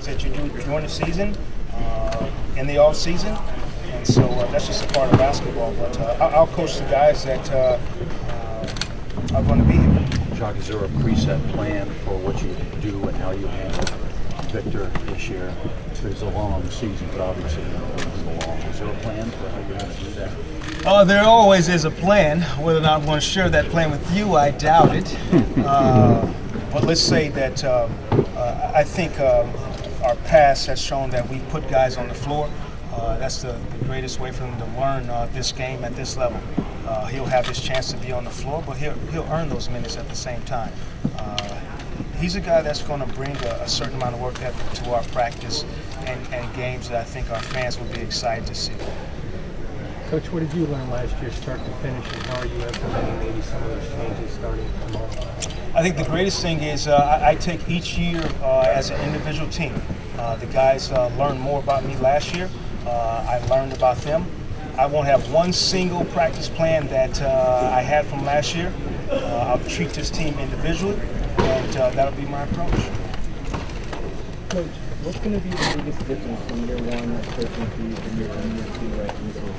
that you do during the season, in the off season, and so that's just a part of basketball. But I'll coach the guys that are going to be here. Jacque, is there a preset plan for what you do and how you handle Victor this year? It's a long season, but obviously it's long. Is there a plan for how you're going to do that? There always is a plan. Whether or not I'm going to share that plan with you, I doubt it. But let's say that I think our past has shown that we put guys on the floor. That's the greatest way for them to learn this game at this level. He'll have his chance to be on the floor, but he'll earn those minutes at the same time. He's a guy that's going to bring a certain amount of work ethic to our practice and games that I think our fans will be excited to see. Coach, what did you learn last year, start to finish, and how are you implementing maybe some of those changes starting tomorrow? I think the greatest thing is I take each year as an individual team. The guys learned more about me last year. I learned about them. I won't have one single practice plan that I had from last year. I'll treat this team individually, and that'll be my approach. Coach, what's going to be the biggest difference from year one of coaching for you and year two right in this season?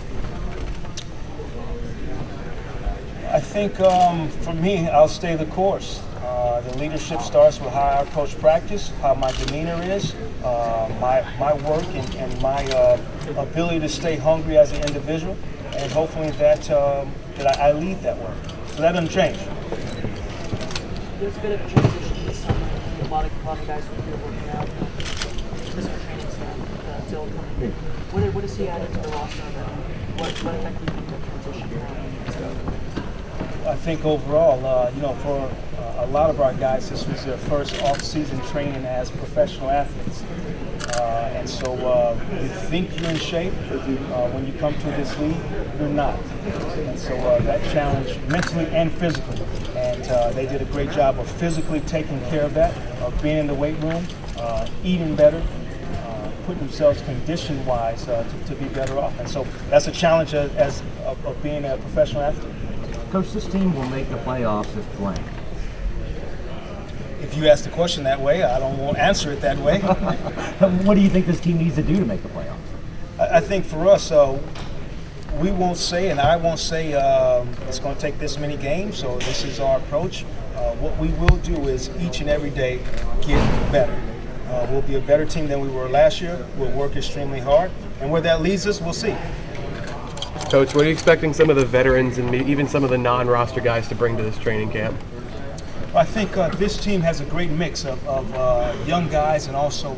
I think for me, I'll stay the course. The leadership starts with how I approach practice, how my demeanor is, my work, and my ability to stay hungry as an individual, and hopefully that I lead that work. So that doesn't change. There's a bit of a transition this summer. A lot of guys who are here working out, physical training staff, Dill coming in. What does he add into the roster? What effect do you think that transition has? I think overall, for a lot of our guys, this was their first off-season training as professional athletes. And so you think you're in shape. When you come to this league, you're not. And so that challenge mentally and physically. And they did a great job of physically taking care of that, of being in the weight room, eating better, putting themselves condition-wise to be better off. And so that's a challenge of being a professional athlete. Coach, this team will make the playoffs if blank. If you ask the question that way, I don't want to answer it that way. What do you think this team needs to do to make the playoffs? I think for us, we won't say, and I won't say it's going to take this many games, so this is our approach. What we will do is each and every day get better. We'll be a better team than we were last year. We'll work extremely hard, and where that leads us, we'll see. Coach, what are you expecting some of the veterans and even some of the non-roster guys to bring to this training camp? I think this team has a great mix of young guys and also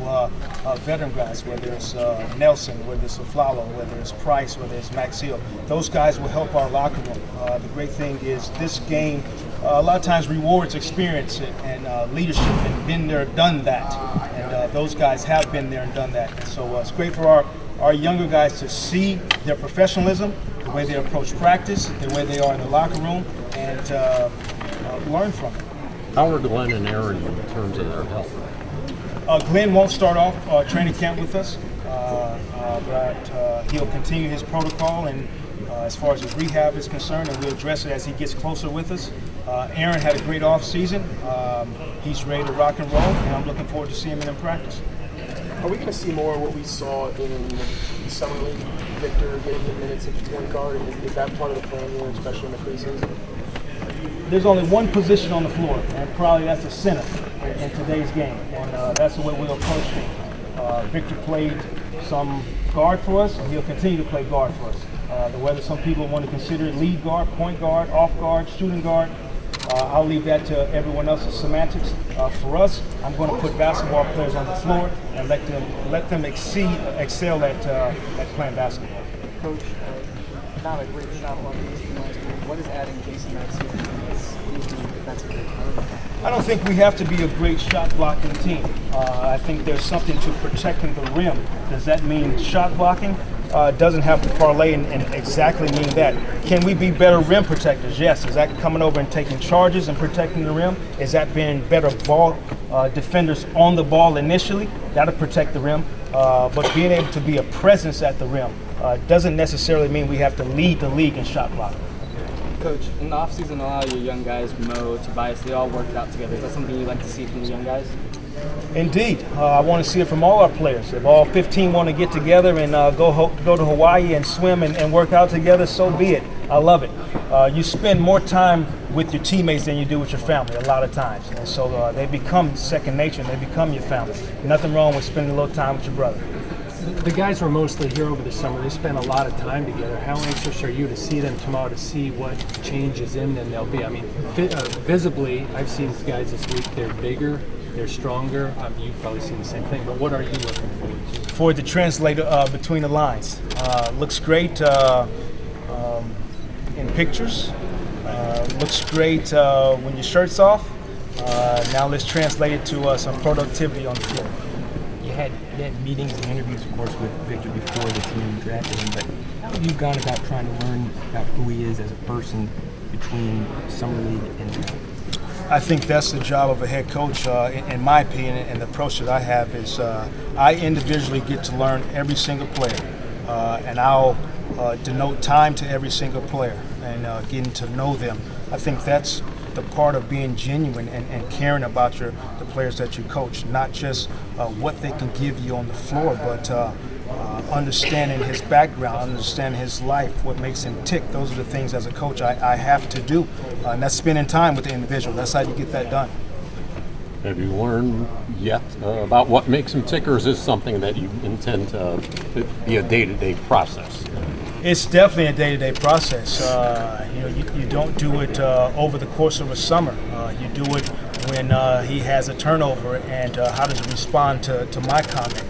veteran guys, whether it's Nelson, whether it's Aflalo, whether it's Price, whether it's Maxfield. Those guys will help our locker room. The great thing is this game a lot of times rewards experience and leadership, and been there, done that. And those guys have been there and done that. And so it's great for our younger guys to see their professionalism, the way they approach practice, the way they are in the locker room, and learn from it. How are Glenn and Aaron in terms of their health? Glenn won't start off training camp with us, but he'll continue his protocol, and as far as his rehab is concerned, and we'll address it as he gets closer with us. Aaron had a great off season. He's ready to rock and roll, and I'm looking forward to seeing him in practice. Are we going to see more of what we saw in the summer league? Victor getting the minutes at point guard, is that part of the plan here, especially in the preseason? There's only one position on the floor, and probably that's the center in today's game, and that's the way we'll approach it. Victor played some guard for us, and he'll continue to play guard for us. Whether some people want to consider it lead guard, point guard, off guard, shooting guard, I'll leave that to everyone else's semantics. For us, I'm going to put basketball players on the floor and let them excel at playing basketball. Coach, not a great shot blocking team last year. What is adding Jason Maxfield to this defensively? I don't think we have to be a great shot blocking team. I think there's something to protecting the rim. Does that mean shot blocking? Doesn't have to parlay and exactly mean that. Can we be better rim protectors? Yes. Is that coming over and taking charges and protecting the rim? Is that being better ball defenders on the ball initially? That'll protect the rim. But being able to be a presence at the rim doesn't necessarily mean we have to lead the league in shot blocking. Coach, in the offseason, a lot of your young guys, Mo, Tobias, they all worked out together. Is that something you'd like to see from the young guys? Indeed, I want to see it from all our players. If all 15 want to get together and go to Hawaii and swim and work out together, so be it. I love it. You spend more time with your teammates than you do with your family a lot of times, and so they become second nature and they become your family. Nothing wrong with spending a little time with your brother. The guys were mostly here over the summer. They spent a lot of time together. How anxious are you to see them tomorrow, to see what changes in them they'll be? I mean, visibly, I've seen guys this week. They're bigger, they're stronger. You've probably seen the same thing. But what are you looking forward to? For it to translate between the lines. Looks great in pictures. Looks great when your shirt's off. Now let's translate it to some productivity on the floor. You had meetings and interviews, of course, with Victor before the team drafted him, but how have you gone about trying to learn about who he is as a person between Summer League and now? I think that's the job of a head coach, in my opinion, and the approach that I have is I individually get to learn every single player, and I'll denote time to every single player and getting to know them. I think that's the part of being genuine and caring about the players that you coach, not just what they can give you on the floor, but understanding his background, understanding his life, what makes him tick. Those are the things as a coach I have to do, and that's spending time with the individual. That's how you get that done. Have you learned yet about what makes him tick, or is this something that you intend to be a day-to-day process? It's definitely a day-to-day process. You don't do it over the course of a summer. You do it when he has a turnover, and how does he respond to my comment?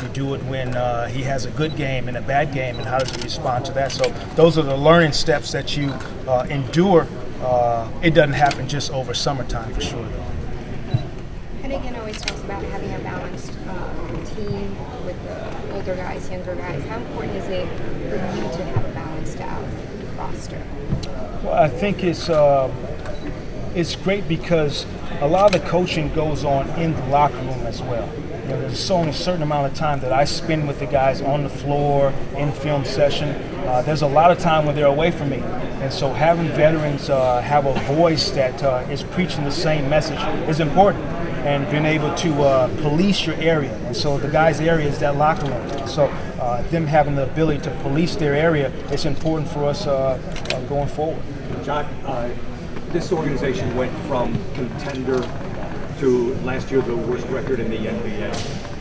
You do it when he has a good game and a bad game, and how does he respond to that? So those are the learning steps that you endure. It doesn't happen just over summertime, for sure. Hennigan always talks about having a balanced team with the older guys, younger guys. How important is it for you to have a balanced out roster? Well, I think it's great because a lot of the coaching goes on in the locker room as well. There's only a certain amount of time that I spend with the guys on the floor, in film session. There's a lot of time when they're away from me. And so having veterans have a voice that is preaching the same message is important. And being able to police your area. And so the guys' area is that locker room. So them having the ability to police their area is important for us going forward. Jacque, this organization went from contender to last year the worst record in the NBA.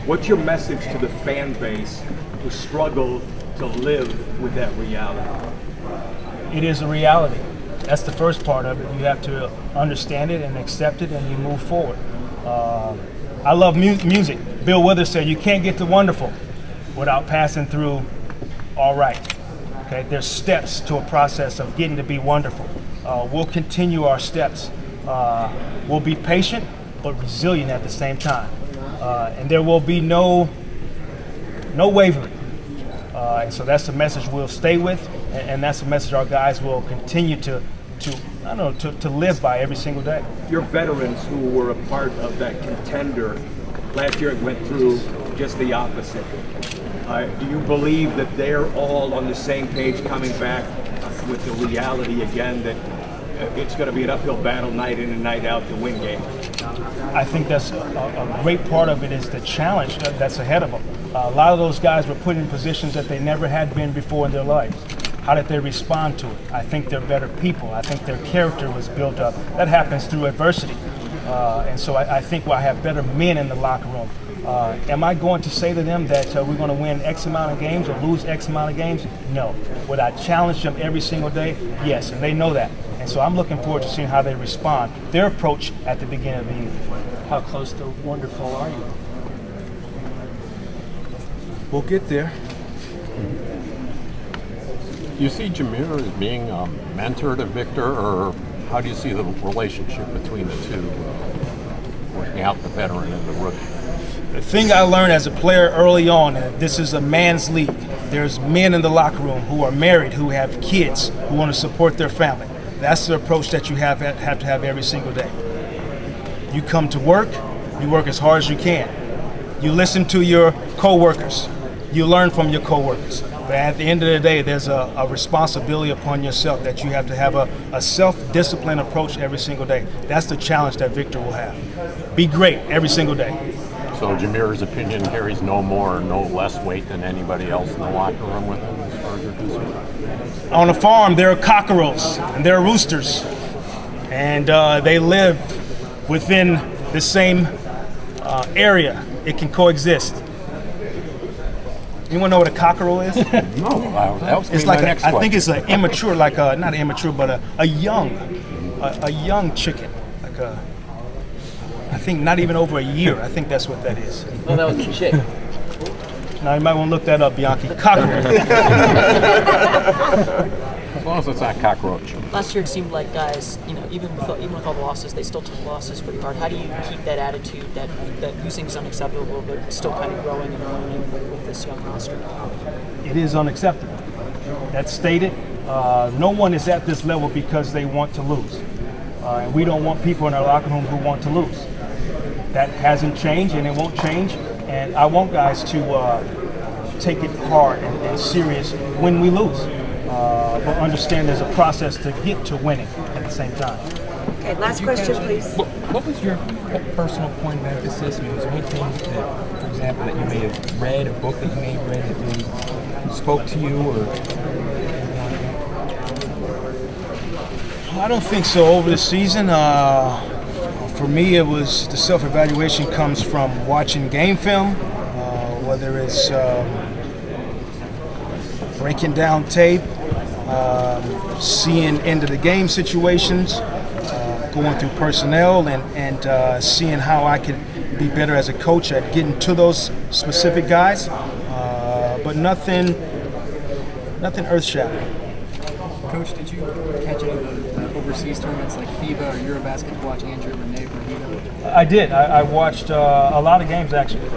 What's your message to the fan base who struggle to live with that reality? It is a reality. That's the first part of it. You have to understand it and accept it, and you move forward. I love music. Bill Withers said you can't get to wonderful without passing through all right. Okay, there's steps to a process of getting to be wonderful. We'll continue our steps. We'll be patient but resilient at the same time, and there will be no wavering. And so that's the message we'll stay with, and that's the message our guys will continue to live by every single day. Your veterans who were a part of that contender last year went through just the opposite. Do you believe that they're all on the same page coming back with the reality again that it's going to be an uphill battle night in and night out to win games? I think that's a great part of it is the challenge that's ahead of them. A lot of those guys were put in positions that they never had been before in their lives. How did they respond to it? I think they're better people. I think their character was built up. That happens through adversity. And so I think we'll have better men in the locker room. Am I going to say to them that we're going to win X amount of games or lose X amount of games? No. Would I challenge them every single day? Yes, and they know that. And so I'm looking forward to seeing how they respond, their approach at the beginning of the year. How close to wonderful are you? We'll get there. Do you see Jameer as being a mentor to Victor, or how do you see the relationship between the two, working out the veteran and the rookie? The thing I learned as a player early on, this is a man's league. There's men in the locker room who are married, who have kids, who want to support their family. That's the approach that you have to have every single day. You come to work, you work as hard as you can. You listen to your coworkers. You learn from your coworkers. But at the end of the day, there's a responsibility upon yourself that you have to have a self-disciplined approach every single day. That's the challenge that Victor will have. Be great every single day. So Jameer's opinion carries no more, no less weight than anybody else in the locker room with him, as far as you're concerned? On a farm, there are cockerels and there are roosters, and they live within the same area. It can coexist. You want to know what a cockerel is? No, that was It's like I think it's an immature, like not immature, but a young chicken, like I think not even over a year. I think that's what that is. Oh, that was cliche. Now you might want to look that up, Bianchi. Cockerel. As long as it's not cockroach. Last year it seemed like guys, even with all the losses, they still took losses pretty hard. How do you keep that attitude that losing is unacceptable, but still kind of growing and learning with this young roster? It is unacceptable. That's stated. No one is at this level because they want to lose. And we don't want people in our locker room who want to lose. That hasn't changed and it won't change. And I want guys to take it hard and serious when we lose. But understand there's a process to get to winning at the same time. Okay, last question, please. What was your personal point of emphasis? I mean, was there anything that, for example, that you may have read, a book that you may have read that really spoke to you, or? I don't think so. Over the season, for me, it was the self-evaluation comes from watching game film, whether it's breaking down tape, seeing end of the game situations, going through personnel, and seeing how I could be better as a coach at getting to those specific guys, but nothing earth-shattering. Coach, did you catch any of the overseas tournaments like FIBA or Eurobasket to watch Andrew, Renee, Bermuda? I did. I watched a lot of games, actually.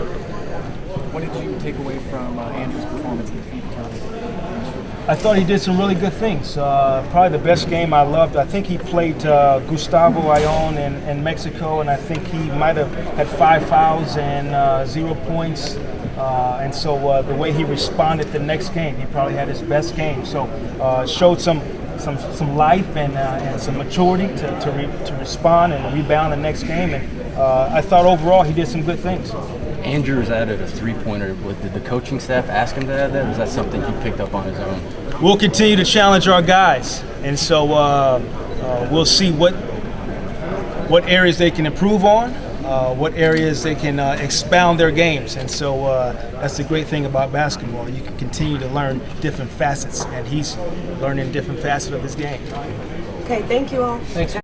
What did you take away from Andrew's performance in the FIBA tournament? I thought he did some really good things. Probably the best game I loved. I think he played Gustavo Ayón in Mexico, and I think he might have had 5 fouls and 0 points. And so the way he responded the next game, he probably had his best game. So showed some life and some maturity to respond and rebound the next game. And I thought overall he did some good things. Andrews added a three-pointer. Did the coaching staff ask him to add that, or is that something he picked up on his own? We'll continue to challenge our guys, and so we'll see what areas they can improve on, what areas they can expound their games, and so that's the great thing about basketball. You can continue to learn different facets, and he's learning different facets of his game. Okay, thank you all. Thanks.